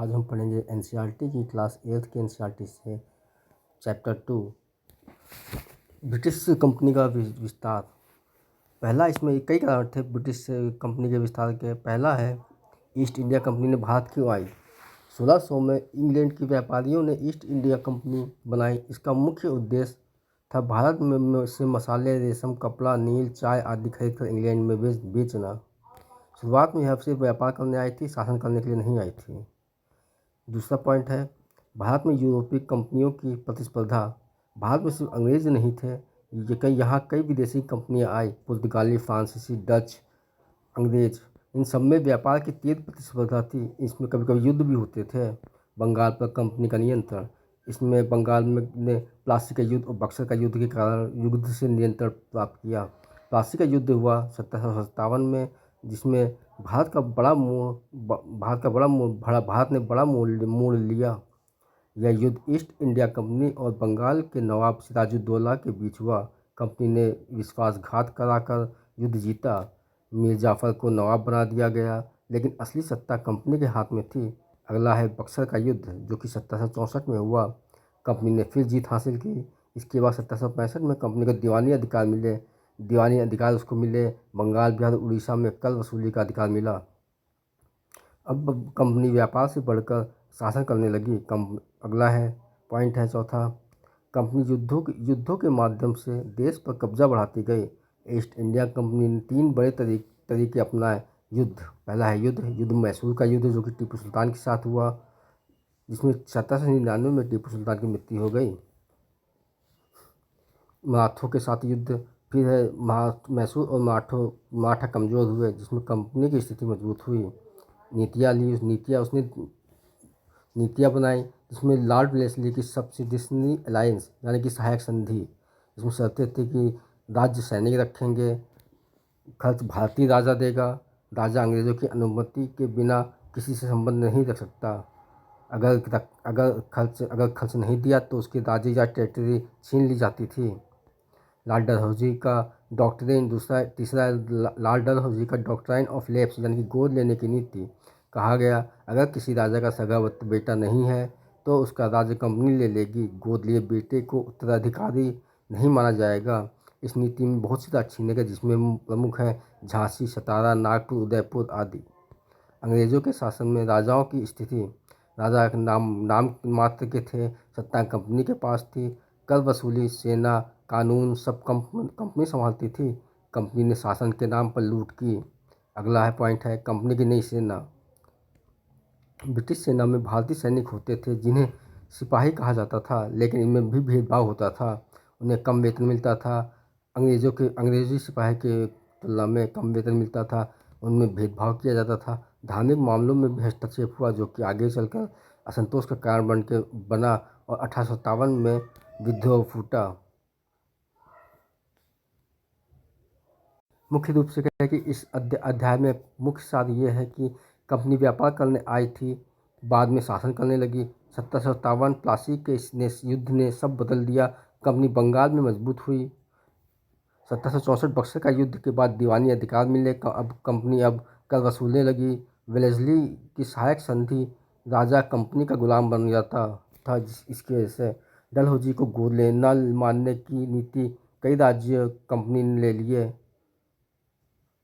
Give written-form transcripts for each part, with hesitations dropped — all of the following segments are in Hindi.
आज हम पढ़ेंगे एनसीईआरटी की क्लास 8 के एनसीईआरटी से चैप्टर 2 ब्रिटिश कंपनी का विस्तार। पहला, इसमें कई कारण थे ब्रिटिश कंपनी के विस्तार के। पहला है, ईस्ट इंडिया कंपनी ने भारत क्यों आई। 1600 में इंग्लैंड के व्यापारियों ने ईस्ट इंडिया कंपनी बनाई। इसका मुख्य उद्देश्य था भारत में से मसाले, रेशम, कपड़ा, नील, चाय आदि खरीद कर इंग्लैंड में बेचना। शुरुआत में यह सिर्फ व्यापार करने आई थी, शासन करने के लिए नहीं आई थी। दूसरा पॉइंट है, भारत में यूरोपीय कंपनियों की प्रतिस्पर्धा। भारत में सिर्फ अंग्रेज नहीं थे, यहाँ कई विदेशी कंपनियां आई। पुर्तगाली, फ्रांसीसी, डच, अंग्रेज, इन सब में व्यापार की तेज प्रतिस्पर्धा थी। इसमें कभी कभी युद्ध भी होते थे। बंगाल पर कंपनी का नियंत्रण। इसमें बंगाल में ने प्लासी का युद्ध और बक्सर का युद्ध के कारण युद्ध से नियंत्रण प्राप्त किया। प्लासी का युद्ध हुआ 1757 में, जिसमें भारत ने बड़ा मोड़ लिया। यह युद्ध ईस्ट इंडिया कंपनी और बंगाल के नवाब सिराजुद्दौला के बीच हुआ। कंपनी ने विश्वासघात कराकर युद्ध जीता। मीर जाफर को नवाब बना दिया गया, लेकिन असली सत्ता कंपनी के हाथ में थी। अगला है बक्सर का युद्ध, जो कि 1764 में हुआ। कंपनी ने फिर जीत हासिल की। इसके बाद 1765 में कंपनी को दीवानी अधिकार मिले। बंगाल, बिहार, उड़ीसा में कर वसूली का अधिकार मिला। अब कंपनी व्यापार से बढ़कर शासन करने लगी। अगला है पॉइंट है चौथा, कंपनी युद्धों के माध्यम से देश पर कब्जा बढ़ाती गई। ईस्ट इंडिया कंपनी ने 3 बड़े तरीके अपनाए। पहला है युद्ध मैसूर का युद्ध, जो कि टीपू सुल्तान के साथ हुआ, जिसमें 1799 में टीपू सुल्तान की मृत्यु हो गई। मराठों के साथ युद्ध। फिर है मैसूर और मराठा कमज़ोर हुए, जिसमें कंपनी की स्थिति मजबूत हुई। नीतियाँ बनाई, जिसमें लॉर्ड वेलेस्ली की सब्सिडिशनरी अलायंस यानी कि सहायक संधि। इसमें शर्तें थी कि राज्य सैनिक रखेंगे, खर्च भारतीय राजा देगा, राजा अंग्रेज़ों की अनुमति के बिना किसी से संबंध नहीं रख सकता। अगर खर्च नहीं दिया तो उसकी राज्य या टेरिटरी छीन ली जाती थी। लॉर्ड डलहौजी का डॉक्ट्रिन। तीसरा लॉर्ड डलहौजी का डॉक्ट्राइन ऑफ लैप्स यानी कि गोद लेने की नीति। कहा गया, अगर किसी राजा का सगा बेटा नहीं है तो उसका राज्य कंपनी ले लेगी। गोद लिए बेटे को उत्तराधिकारी नहीं माना जाएगा। इस नीति में बहुत सी राज्य छीने गए, जिसमें प्रमुख हैं झांसी, सतारा, नागपुर, उदयपुर आदि। अंग्रेज़ों के शासन में राजाओं की स्थिति। राजा नाम मात्र के थे, सत्ता कंपनी के पास थी। कर वसूली, सेना, कानून सब कंपनी संभालती थी। कंपनी ने शासन के नाम पर लूट की। अगला है पॉइंट है, कंपनी की नई सेना। ब्रिटिश सेना में भारतीय सैनिक होते थे, जिन्हें सिपाही कहा जाता था, लेकिन इनमें भी भेदभाव होता था। उन्हें कम वेतन मिलता था। अंग्रेजी सिपाही के तुलना में कम वेतन मिलता था। उनमें भेदभाव किया जाता था। धार्मिक मामलों में भी हस्तक्षेप हुआ, जो कि आगे चलकर असंतोष का कारण बना और 1857 में विद्रोह फूटा। मुख्य रूप से कहें कि इस अध्याय में मुख्य सार ये है कि कंपनी व्यापार करने आई थी, बाद में शासन करने लगी। 1757 प्लासी के युद्ध ने सब बदल दिया। कंपनी बंगाल में मजबूत हुई। 1764 बक्सर का युद्ध के बाद दीवानी अधिकार मिले। कंपनी कर वसूलने लगी। वेलेस्ली की सहायक संधि, राजा कंपनी का गुलाम बन जाता था। इसकी वजह से डलहौजी को गोद न मानने की नीति कई राज्य कंपनी ने ले लिए।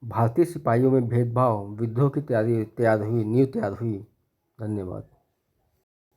भारतीय सिपाहियों में भेदभाव, विद्रोह की नींव तैयार हुई। धन्यवाद।